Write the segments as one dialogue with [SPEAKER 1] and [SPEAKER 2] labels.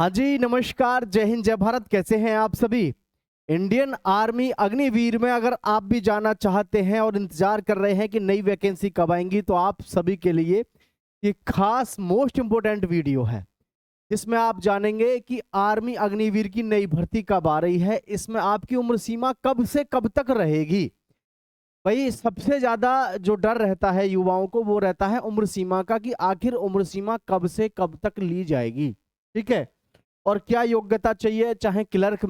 [SPEAKER 1] हाँ जी, नमस्कार, जय हिंद, जय भारत। कैसे हैं आप सभी? इंडियन आर्मी अग्निवीर में अगर आप भी जाना चाहते हैं और इंतजार कर रहे हैं कि नई वैकेंसी कब आएंगी, तो आप सभी के लिए ये खास मोस्ट इंपोर्टेंट वीडियो है, जिसमें आप जानेंगे कि आर्मी अग्निवीर की नई भर्ती कब आ रही है। इसमें आपकी उम्र सीमा कब से कब तक रहेगी। भाई, सबसे ज्यादा जो डर रहता है युवाओं को, वो रहता है उम्र सीमा का, कि आखिर उम्र सीमा कब से कब तक ली जाएगी। ठीक है, और क्या योग्यता चाहिए, चाहे क्लर्क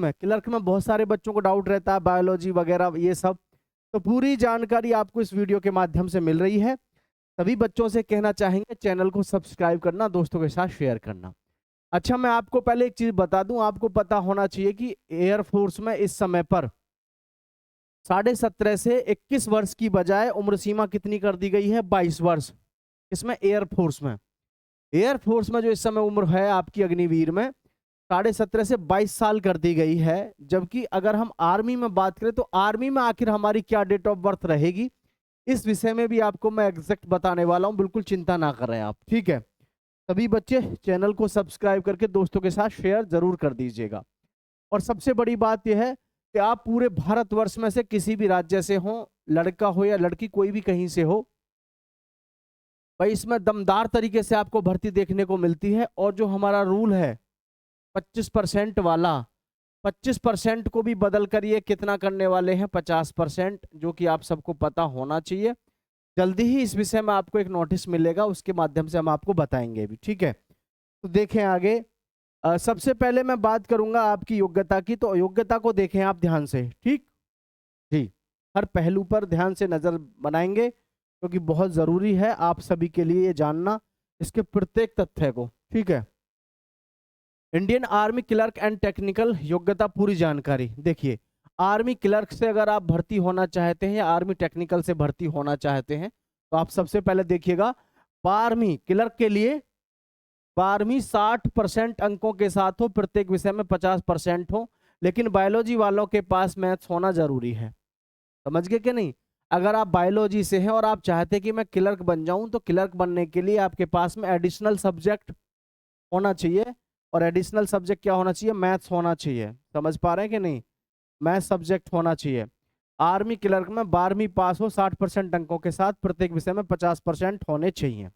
[SPEAKER 1] में बहुत सारे बच्चों को डाउट रहता है, बायोलॉजी वगैरह ये सब। तो पूरी जानकारी आपको इस वीडियो के माध्यम से मिल रही है। सभी बच्चों से कहना चाहेंगे चैनल को सब्सक्राइब करना, दोस्तों के साथ शेयर करना। अच्छा, मैं आपको पहले एक चीज बता दूं, आपको पता होना चाहिए कि एयरफोर्स में इस समय पर 17.5 से 21 वर्ष की बजाय उम्र सीमा कितनी कर दी गई है? 22 वर्ष। इसमें एयरफोर्स में जो इस समय उम्र है आपकी अग्निवीर में 17.5 से 22 साल कर दी गई है। जबकि अगर हम आर्मी में बात करें, तो आर्मी में आखिर हमारी क्या डेट ऑफ बर्थ रहेगी, इस विषय में भी आपको मैं एग्जैक्ट बताने वाला हूं। बिल्कुल चिंता ना करें आप, ठीक है। सभी बच्चे चैनल को सब्सक्राइब करके दोस्तों के साथ शेयर जरूर कर दीजिएगा। और सबसे बड़ी बात यह है कि आप पूरे भारतवर्ष में से किसी भी राज्य से हो, लड़का हो या लड़की, कोई भी कहीं से हो, भाई इसमें दमदार तरीके से आपको भर्ती देखने को मिलती है। और जो हमारा रूल है 25% वाला, 25% को भी बदल कर ये कितना करने वाले हैं? 50%, जो कि आप सबको पता होना चाहिए। जल्दी ही इस विषय में आपको एक नोटिस मिलेगा, उसके माध्यम से हम आपको बताएंगे भी, ठीक है। तो देखें आगे। सबसे पहले मैं बात करूंगा आपकी योग्यता की, तो योग्यता को देखें आप ध्यान से, ठीक जी। हर पहलू पर ध्यान से नजर बनाएंगे, क्योंकि बहुत जरूरी है आप सभी के लिए ये जानना, इसके प्रत्येक तथ्य को, ठीक है। Indian army clerk and technical योग्यता पूरी जानकारी देखिए। आर्मी क्लर्क से अगर आप भर्ती होना चाहते हैं या आर्मी टेक्निकल से भर्ती होना चाहते हैं, तो आप सबसे पहले देखिएगा 12वीं क्लर्क के लिए 12वीं 60% अंकों के साथ हो, प्रत्येक विषय में 50% हो। लेकिन बायोलॉजी वालों के पास मैथ्स होना जरूरी है, समझ गए कि नहीं। अगर आप बायोलॉजी से हैं और आप चाहते हैं कि मैं क्लर्क बन जाऊं, तो क्लर्क बनने के लिए आपके पास में एडिशनल सब्जेक्ट होना चाहिए। और एडिशनल सब्जेक्ट क्या होना चाहिए? मैथ्स होना चाहिए। समझ पा रहे हैं कि नहीं? मैथ्स सब्जेक्ट होना चाहिए। आर्मी क्लर्क में 12वीं पास हो, 60% अंकों के साथ, प्रत्येक विषय में 50% होने चाहिए,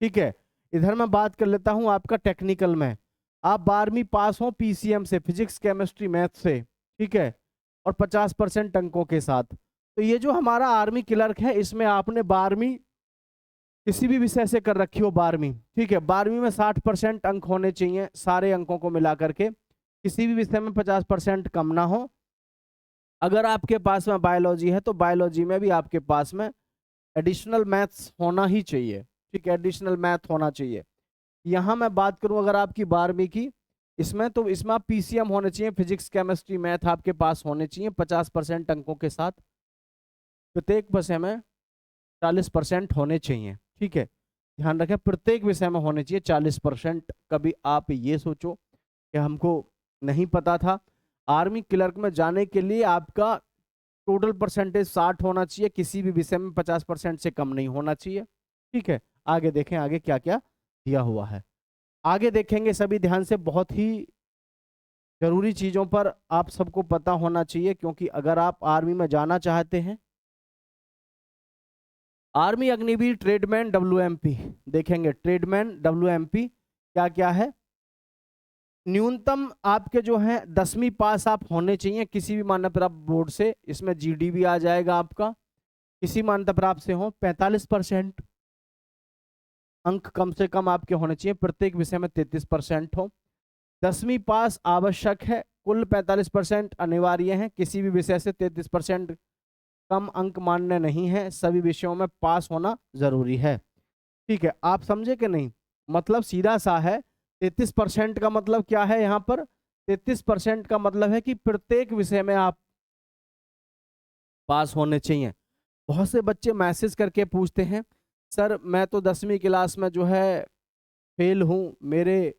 [SPEAKER 1] ठीक है। इधर मैं बात कर लेता हूं आपका टेक्निकल में। आप 12वीं पास हो पीसीएम से, फिजिक्स केमिस्ट्री मैथ से, ठीक है, और 50% अंकों के साथ। तो ये जो हमारा आर्मी क्लर्क है, इसमें आपने 12वीं किसी भी विषय से कर रखी हो, 12वीं, ठीक है। 12वीं में 60% अंक होने चाहिए, सारे अंकों को मिला करके, किसी भी विषय में 50% कम ना हो। अगर आपके पास में बायोलॉजी है, तो बायोलॉजी में भी आपके पास में एडिशनल मैथ्स होना ही चाहिए, ठीक है, एडिशनल मैथ होना चाहिए। यहाँ मैं बात करूं अगर आपकी 12वीं की, इसमें तो इसमें आप पीसीएम होने चाहिए, फिजिक्स केमिस्ट्री मैथ आपके पास होने चाहिए 50% अंकों के साथ, प्रत्येक विषय में 40% होने चाहिए, ठीक है। ध्यान रखें, प्रत्येक विषय में होने चाहिए 40%। कभी आप ये सोचो कि हमको नहीं पता था, आर्मी क्लर्क में जाने के लिए आपका टोटल परसेंटेज 60 होना चाहिए, किसी भी विषय में 50% से कम नहीं होना चाहिए, ठीक है। आगे देखें, आगे क्या क्या दिया हुआ है, आगे देखेंगे सभी ध्यान से। बहुत ही जरूरी चीजों पर आप सबको पता होना चाहिए, क्योंकि अगर आप आर्मी में जाना चाहते हैं, आर्मी अग्निवीर ट्रेडमैन डब्ल्यूएमपी देखेंगे। ट्रेडमैन डब्ल्यूएमपी क्या क्या है? न्यूनतम आपके जो है 10वीं पास आप होने चाहिए किसी भी मान्यता प्राप्त बोर्ड से, इसमें जीडी भी आ जाएगा आपका। किसी मान्यता प्राप्त से हो, 45% अंक कम से कम आपके होने चाहिए, प्रत्येक विषय में 33% हो। 10वीं पास आवश्यक है, कुल 45% अनिवार्य है, किसी भी विषय से 33% कम अंक मान्य नहीं है, सभी विषयों में पास होना जरूरी है, ठीक है। आप समझे कि नहीं? मतलब सीधा सा है, 33% का मतलब क्या है यहाँ पर? 33% का मतलब है कि प्रत्येक विषय में आप पास होने चाहिए। बहुत से बच्चे मैसेज करके पूछते हैं, सर मैं तो 10वीं क्लास में जो है फेल हूँ, मेरे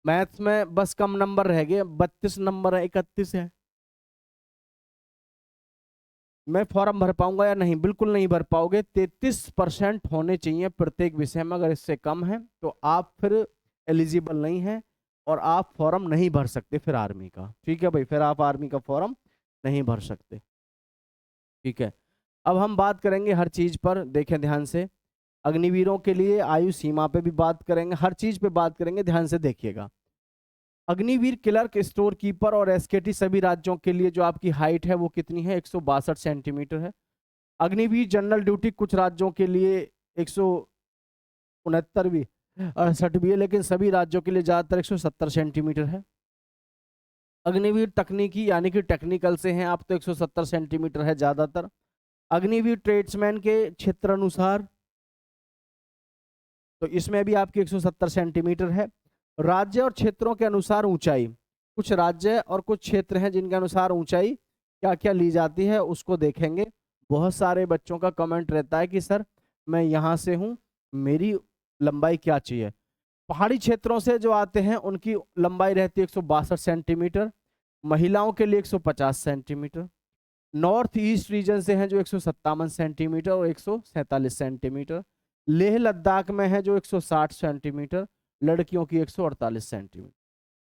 [SPEAKER 1] मैथ्स में बस कम नंबर रह गए, 32 नंबर है, 31 है, मैं फॉर्म भर पाऊंगा या नहीं? बिल्कुल नहीं भर पाओगे। 33% होने चाहिए प्रत्येक विषय में, अगर इससे कम है तो आप फिर एलिजिबल नहीं है और आप फॉर्म नहीं भर सकते फिर आर्मी का। ठीक है भाई, फिर आप आर्मी का फॉर्म नहीं भर सकते। ठीक है, अब हम बात करेंगे हर चीज पर, देखें ध्यान से। अग्निवीरों के लिए आयु सीमा पे भी बात करेंगे, हर चीज पे बात करेंगे, ध्यान से देखिएगा। अग्निवीर क्लर्क, स्टोर कीपर और एसकेटी सभी राज्यों के लिए जो आपकी हाइट है वो कितनी है, 162 सेंटीमीटर है। अग्निवीर जनरल ड्यूटी कुछ राज्यों के लिए 169 भी 68 भी है, लेकिन सभी राज्यों के लिए ज्यादातर 170 सेंटीमीटर है। अग्निवीर तकनीकी यानी कि टेक्निकल से हैं आप तो 170 सेंटीमीटर है ज्यादातर। अग्निवीर ट्रेड्समैन के क्षेत्र अनुसार तो इसमें भी आपकी 170 सेंटीमीटर है। राज्य और क्षेत्रों के अनुसार ऊंचाई, कुछ राज्य और कुछ क्षेत्र हैं जिनके अनुसार ऊंचाई क्या क्या ली जाती है उसको देखेंगे। बहुत सारे बच्चों का कमेंट रहता है कि सर मैं यहाँ से हूँ, मेरी लंबाई क्या चाहिए। पहाड़ी क्षेत्रों से जो आते हैं उनकी लंबाई रहती है 162 सेंटीमीटर, महिलाओं के लिए 150 सेंटीमीटर। नॉर्थ ईस्ट रीजन से हैं जो 157 सेंटीमीटर और 147 सेंटीमीटर। लेह लद्दाख में है जो 160 सेंटीमीटर, लड़कियों की 148 सेंटीमीटर।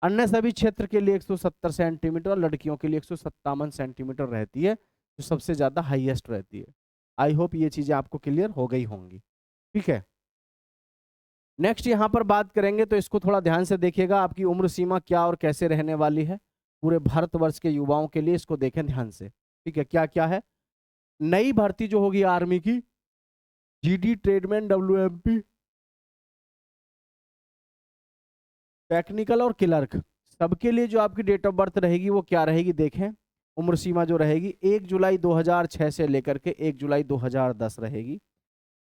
[SPEAKER 1] अन्य सभी क्षेत्र के लिए 170 सेंटीमीटर और लड़कियों के लिए 157 सेंटीमीटर रहती है, जो सबसे ज्यादा हाईएस्ट रहती है। आई होप ये चीजें आपको क्लियर हो गई होंगी। ठीक है, नेक्स्ट यहाँ पर बात करेंगे तो इसको थोड़ा ध्यान से देखिएगा, आपकी उम्र सीमा क्या और कैसे रहने वाली है पूरे भारतवर्ष के युवाओं के लिए, इसको देखें ध्यान से। ठीक है, क्या क्या है नई भर्ती जो होगी आर्मी की, जीडी, ट्रेडमैन, डब्ल्यूएमपी, टेक्निकल और क्लर्क, सबके लिए जो आपकी डेट ऑफ बर्थ रहेगी वो क्या रहेगी, देखें। उम्र सीमा जो रहेगी 1 जुलाई 2006 से लेकर के 1 जुलाई 2010 रहेगी।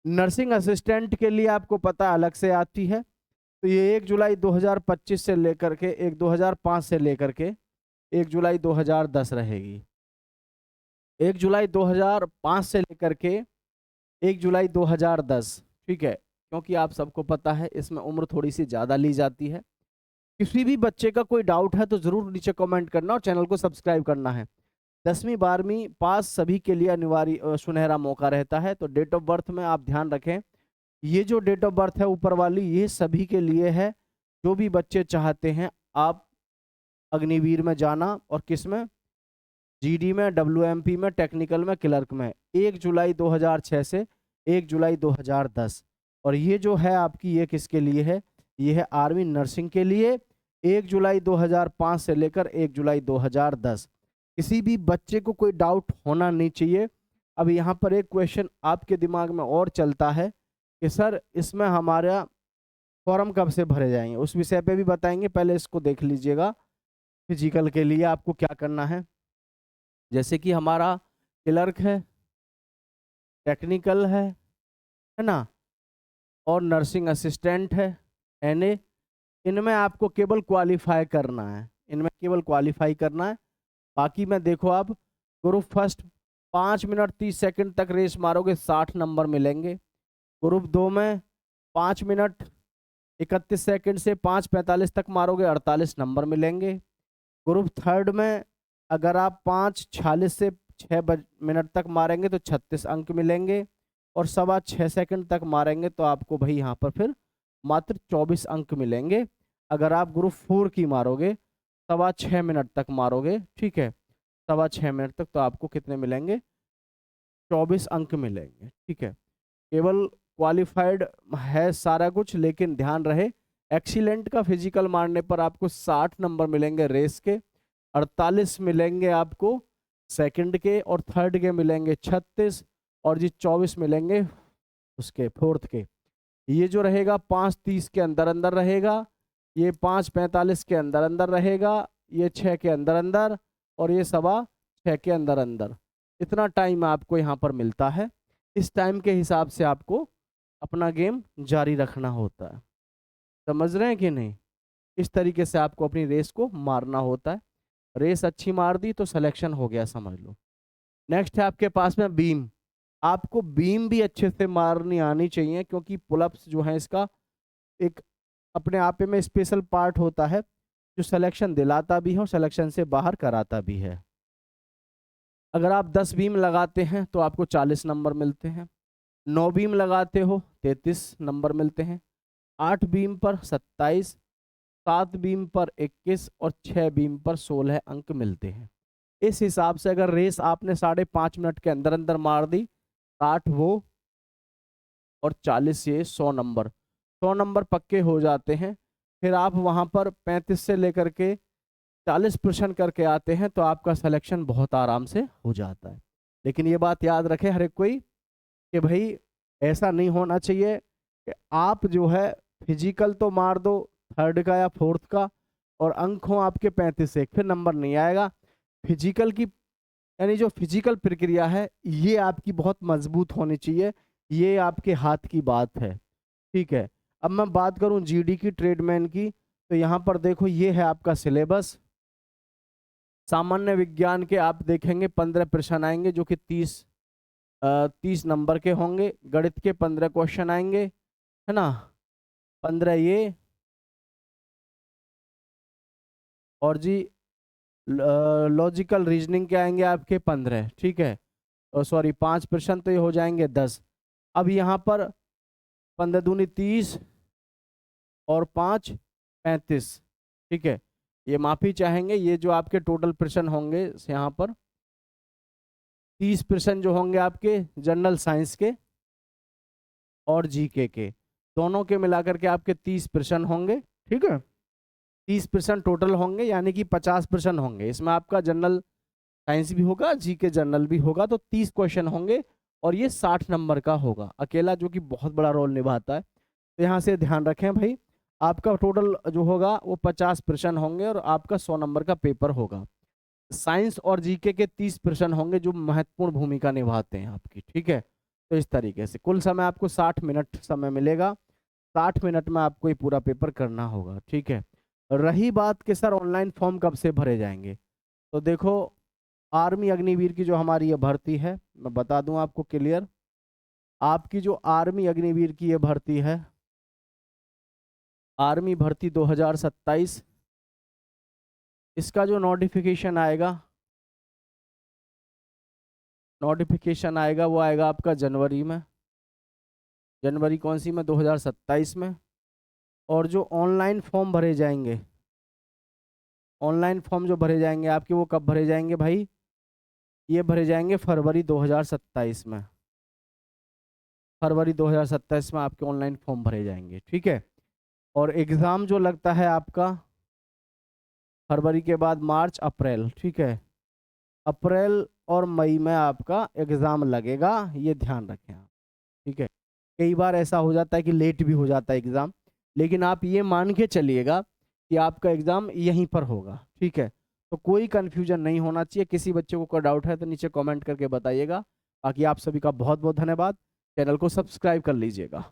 [SPEAKER 1] नर्सिंग असिस्टेंट के लिए आपको पता अलग से आती है, तो ये 1 जुलाई 2025 से लेकर के 2005 से लेकर के 1 जुलाई 2010 रहेगी। 1 जुलाई 2005 से लेकर के 1 जुलाई 2010। ठीक है, क्योंकि आप सबको पता है इसमें उम्र थोड़ी सी ज़्यादा ली जाती है। किसी भी बच्चे का कोई डाउट है तो ज़रूर नीचे कमेंट करना और चैनल को सब्सक्राइब करना है। 10वीं 12वीं पास सभी के लिए अनिवार्य सुनहरा मौका रहता है, तो डेट ऑफ बर्थ में आप ध्यान रखें, ये जो डेट ऑफ बर्थ है ऊपर वाली ये सभी के लिए है। जो भी बच्चे चाहते हैं आप अग्निवीर में जाना और किस में, जीडी में, डब्ल्यूएमपी में, टेक्निकल में, क्लर्क में, 1 जुलाई 2006 से 1 जुलाई 2010। और ये जो है आपकी ये किसके लिए है, ये है आर्मी नर्सिंग के लिए, 1 जुलाई 2005 से लेकर 1 जुलाई 2010। किसी भी बच्चे को कोई डाउट होना नहीं चाहिए। अब यहाँ पर एक क्वेश्चन आपके दिमाग में और चलता है कि सर इसमें हमारा फॉर्म कब से भरे जाएंगे, उस विषय पे भी बताएंगे। पहले इसको देख लीजिएगा। फिजिकल के लिए आपको क्या करना है, जैसे कि हमारा क्लर्क है, टेक्निकल है ना, और नर्सिंग असिस्टेंट है, एनए, इनमें आपको केवल क्वालिफाई करना है, इनमें केवल क्वालिफाई करना है। बाकी में देखो आप ग्रुप फर्स्ट 5 मिनट 30 सेकंड तक रेस मारोगे 60 नंबर मिलेंगे। ग्रुप 2 में 5 मिनट 31 सेकंड से 5:45 तक मारोगे 48 नंबर मिलेंगे। ग्रुप थर्ड में अगर आप 5:46 से 6 मिनट तक मारेंगे तो 36 अंक मिलेंगे, और 6.25 सेकंड तक मारेंगे तो आपको भाई यहाँ पर फिर मात्र 24 अंक मिलेंगे। अगर आप ग्रुप 4 की मारोगे 6.25 मिनट तक मारोगे, ठीक है, 6.25 मिनट तक, तो आपको कितने मिलेंगे, 24 अंक मिलेंगे। ठीक है, केवल क्वालिफाइड है सारा कुछ, लेकिन ध्यान रहे एक्सीलेंट का फिजिकल मारने पर आपको 60 नंबर मिलेंगे रेस के, 48 मिलेंगे आपको सेकंड के, और थर्ड के मिलेंगे 36, और जी 24 मिलेंगे उसके फोर्थ के। ये जो रहेगा 5:30 के अंदर अंदर रहेगा, ये 5:45 के अंदर अंदर रहेगा, ये 6 के अंदर अंदर, और ये 6:15 के अंदर अंदर। इतना टाइम आपको यहाँ पर मिलता है। इस टाइम के हिसाब से आपको अपना गेम जारी रखना होता है। समझ रहे हैं कि नहीं, इस तरीके से आपको अपनी रेस को मारना होता है। रेस अच्छी मार दी तो सिलेक्शन हो गया, समझ लो। नेक्स्ट है आपके पास में बीम। आपको बीम भी अच्छे से मारनी आनी चाहिए, क्योंकि पुलअप्स जो है इसका एक अपने आप में स्पेशल पार्ट होता है जो सिलेक्शन दिलाता भी है और सिलेक्शन से बाहर कराता भी है। अगर आप 10 बीम लगाते हैं तो आपको 40 नंबर मिलते हैं, 9 बीम लगाते हो 33 नंबर मिलते हैं, 8 बीम पर 27, 7 बीम पर 21 और 6 बीम पर 16 अंक मिलते हैं। इस हिसाब से अगर रेस आपने 5.5 मिनट के अंदर अंदर मार दी, 60 वो और 40 ये, 100 नंबर पक्के हो जाते हैं। फिर आप वहां पर 35 से लेकर के 40 प्रश्न करके आते हैं तो आपका सिलेक्शन बहुत आराम से हो जाता है। लेकिन ये बात याद रखें हर एक कोई कि भाई ऐसा नहीं होना चाहिए कि आप जो है फिजिकल तो मार दो 3rd का या 4th का और अंक हो आपके 35 से, फिर नंबर नहीं आएगा। फिजिकल की यानी जो फिजिकल प्रक्रिया है ये आपकी बहुत मजबूत होनी चाहिए, ये आपके हाथ की बात है। ठीक है, अब मैं बात करूं जीडी की, ट्रेडमैन की, तो यहाँ पर देखो ये है आपका सिलेबस। सामान्य विज्ञान के आप देखेंगे 15 प्रश्न आएंगे जो कि 30 नंबर के होंगे। गणित के 15 क्वेश्चन आएंगे, है ना, 15 ये, और जी लॉजिकल रीजनिंग के आएंगे आपके 15। ठीक है, सॉरी 5 प्रश्न तो ये हो जाएंगे 10। अब यहाँ पर 15 दूनी 30 और 5 35। ठीक है, ये माफी चाहेंगे, ये जो आपके टोटल प्रश्न होंगे यहाँ पर 30 प्रश्न जो होंगे आपके जनरल साइंस के और जीके के, दोनों के मिलाकर के आपके 30 प्रश्न होंगे। ठीक है, 30 प्रश्न टोटल होंगे, यानी कि 50 प्रश्न होंगे। इसमें आपका जनरल साइंस भी होगा, जीके जनरल भी होगा, तो 30 क्वेश्चन होंगे और ये 60 नंबर का होगा अकेला, जो कि बहुत बड़ा रोल निभाता है। तो यहाँ से ध्यान रखें भाई, आपका टोटल जो होगा वो 50 प्रश्न होंगे और आपका 100 नंबर का पेपर होगा। साइंस और जीके के 30 प्रश्न होंगे जो महत्वपूर्ण भूमिका निभाते हैं आपकी। ठीक है, तो इस तरीके से कुल समय आपको 60 मिनट समय मिलेगा। 60 मिनट में आपको ये पूरा पेपर करना होगा। ठीक है, रही बात कि सर ऑनलाइन फॉर्म कब से भरे जाएंगे, तो देखो आर्मी अग्निवीर की जो हमारी ये भर्ती है, मैं बता दूं आपको क्लियर, आपकी जो आर्मी अग्निवीर की ये भर्ती है, आर्मी भर्ती 2027, इसका जो नोटिफिकेशन आएगा वो आएगा आपका जनवरी में। जनवरी कौन सी में, 2027 में। और जो ऑनलाइन फॉर्म भरे जाएंगे, ऑनलाइन फॉर्म जो भरे जाएंगे आपके, वो कब भरे जाएंगे भाई, ये भरे जाएंगे फरवरी 2027 में। फरवरी 2027 में आपके ऑनलाइन फॉर्म भरे जाएंगे। ठीक है, और एग्ज़ाम जो लगता है आपका फरवरी के बाद मार्च अप्रैल। ठीक है, अप्रैल और मई में आपका एग्ज़ाम लगेगा, ये ध्यान रखें आप। ठीक है, कई बार ऐसा हो जाता है कि लेट भी हो जाता है एग्ज़ाम, लेकिन आप ये मान के चलिएगा कि आपका एग्ज़ाम यहीं पर होगा। ठीक है, तो कोई कन्फ्यूजन नहीं होना चाहिए। किसी बच्चे को कोई डाउट है तो नीचे कमेंट करके बताइएगा। बाकी आप सभी का बहुत बहुत धन्यवाद। चैनल को सब्सक्राइब कर लीजिएगा।